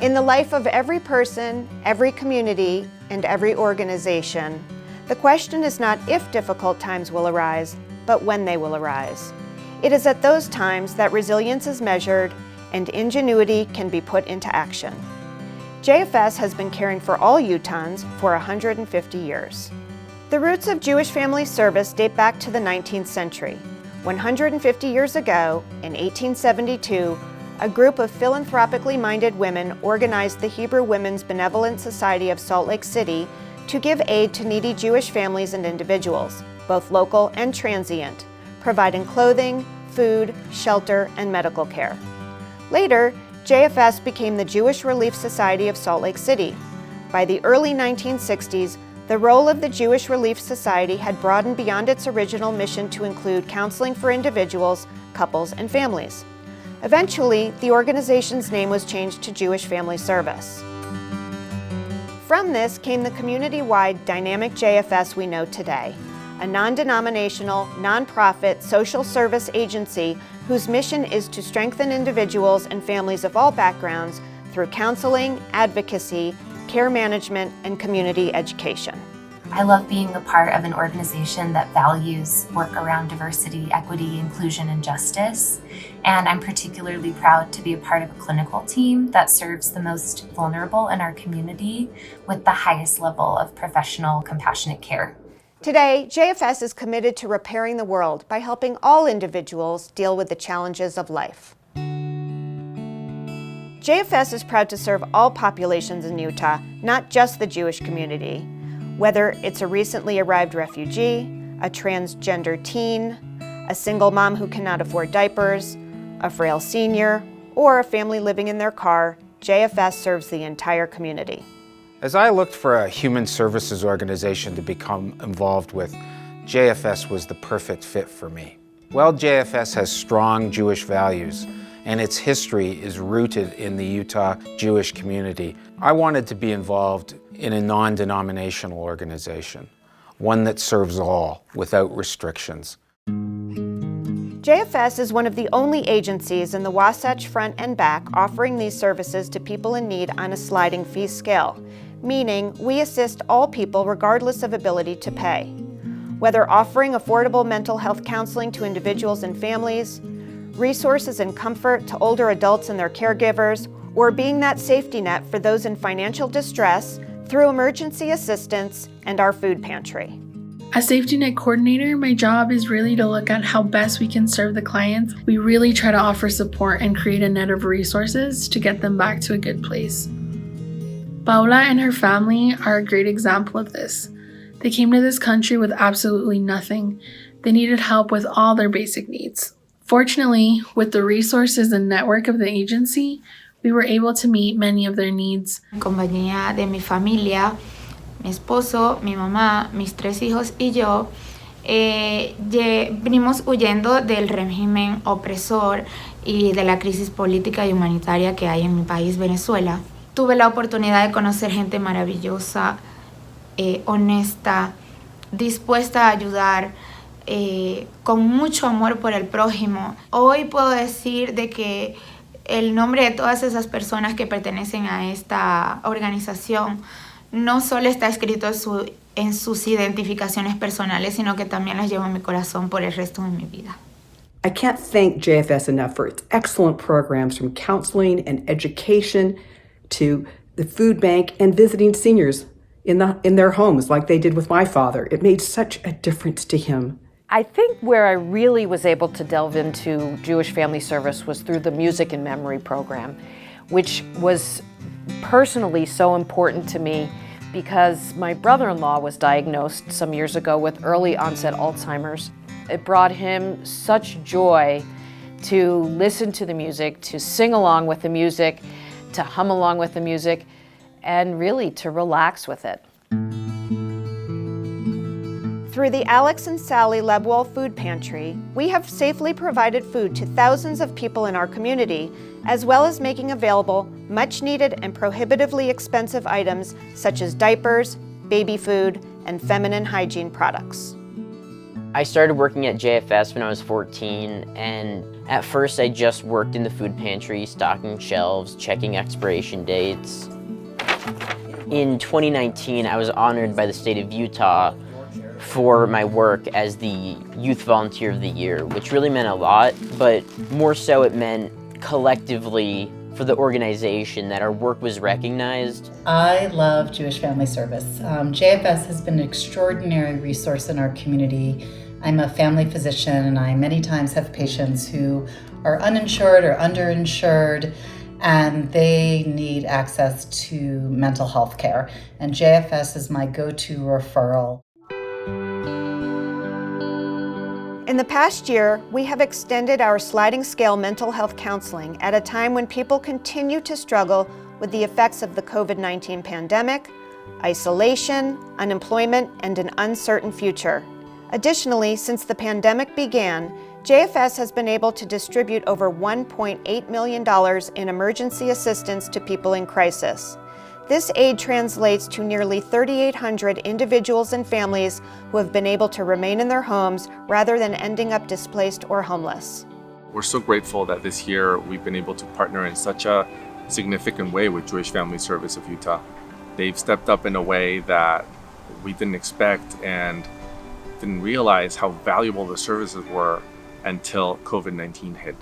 In the life of every person, every community, and every organization, the question is not if difficult times will arise, but when they will arise. It is at those times that resilience is measured and ingenuity can be put into action. JFS has been caring for all Utahns for 150 years. The roots of Jewish Family Service date back to the 19th century. 150 years ago, in 1872, a group of philanthropically minded women organized the Hebrew Women's Benevolent Society of Salt Lake City to give aid to needy Jewish families and individuals, both local and transient, providing clothing, food, shelter, and medical care. Later, JFS became the Jewish Relief Society of Salt Lake City. By the early 1960s, the role of the Jewish Relief Society had broadened beyond its original mission to include counseling for individuals, couples, and families. Eventually, the organization's name was changed to Jewish Family Service. From this came the community-wide dynamic JFS we know today, a non-denominational, nonprofit social service agency whose mission is to strengthen individuals and families of all backgrounds through counseling, advocacy, care management, and community education. I love being a part of an organization that values work around diversity, equity, inclusion, and justice. And I'm particularly proud to be a part of a clinical team that serves the most vulnerable in our community with the highest level of professional, compassionate care. Today, JFS is committed to repairing the world by helping all individuals deal with the challenges of life. JFS is proud to serve all populations in Utah, not just the Jewish community. Whether it's a recently arrived refugee, a transgender teen, a single mom who cannot afford diapers, a frail senior, or a family living in their car, JFS serves the entire community. As I looked for a human services organization to become involved with, JFS was the perfect fit for me. Well, JFS has strong Jewish values, and its history is rooted in the Utah Jewish community. I wanted to be involved in a non-denominational organization, one that serves all without restrictions. JFS is one of the only agencies in the Wasatch Front and Back offering these services to people in need on a sliding fee scale, meaning we assist all people regardless of ability to pay. Whether offering affordable mental health counseling to individuals and families, resources and comfort to older adults and their caregivers, or being that safety net for those in financial distress through emergency assistance and our food pantry. As safety net coordinator, my job is really to look at how best we can serve the clients. We really try to offer support and create a net of resources to get them back to a good place. Paula and her family are a great example of this. They came to this country with absolutely nothing. They needed help with all their basic needs. Fortunately, with the resources and network of the agency, we were able to meet many of their needs. En compañía de mi familia, mi esposo, mi mamá, mis 3 hijos y yo, venimos huyendo del régimen opresor y de la crisis política y humanitaria que hay en mi país, Venezuela. Tuve la oportunidad de conocer gente maravillosa, honesta, dispuesta a ayudar, con mucho amor por el prójimo. Hoy puedo decir de que el nombre de todas esas personas que pertenecen a esta organización no solo está escrito en sus identificaciones personales, sino que también las llevo en mi corazón por el resto de mi vida. I can't thank JFS enough for its excellent programs from counseling and education to the food bank and visiting seniors in their homes like they did with my father. It made such a difference to him. I think where I really was able to delve into Jewish Family Service was through the Music and Memory program, which was personally so important to me because my brother-in-law was diagnosed some years ago with early onset Alzheimer's. It brought him such joy to listen to the music, to sing along with the music, to hum along with the music, and really to relax with it. Through the Alex and Sally Lebwell Food Pantry, we have safely provided food to thousands of people in our community, as well as making available much-needed and prohibitively expensive items such as diapers, baby food, and feminine hygiene products. I started working at JFS when I was 14, and at first I just worked in the food pantry, stocking shelves, checking expiration dates. In 2019, I was honored by the state of Utah for my work as the Youth Volunteer of the Year, which really meant a lot, but more so it meant collectively for the organization that our work was recognized. I love Jewish Family Service. JFS has been an extraordinary resource in our community. I'm a family physician, and I many times have patients who are uninsured or underinsured, and they need access to mental health care. And JFS is my go-to referral. In the past year, we have extended our sliding scale mental health counseling at a time when people continue to struggle with the effects of the COVID-19 pandemic, isolation, unemployment, and an uncertain future. Additionally, since the pandemic began, JFS has been able to distribute over $1.8 million in emergency assistance to people in crisis. This aid translates to nearly 3,800 individuals and families who have been able to remain in their homes rather than ending up displaced or homeless. We're so grateful that this year we've been able to partner in such a significant way with Jewish Family Service of Utah. They've stepped up in a way that we didn't expect and didn't realize how valuable the services were until COVID-19 hit.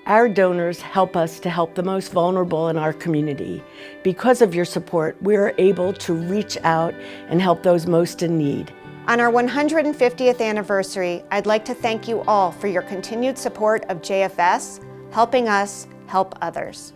Our donors help us to help the most vulnerable in our community. Because of your support, we're able to reach out and help those most in need. On our 150th anniversary, I'd like to thank you all for your continued support of JFS, helping us help others.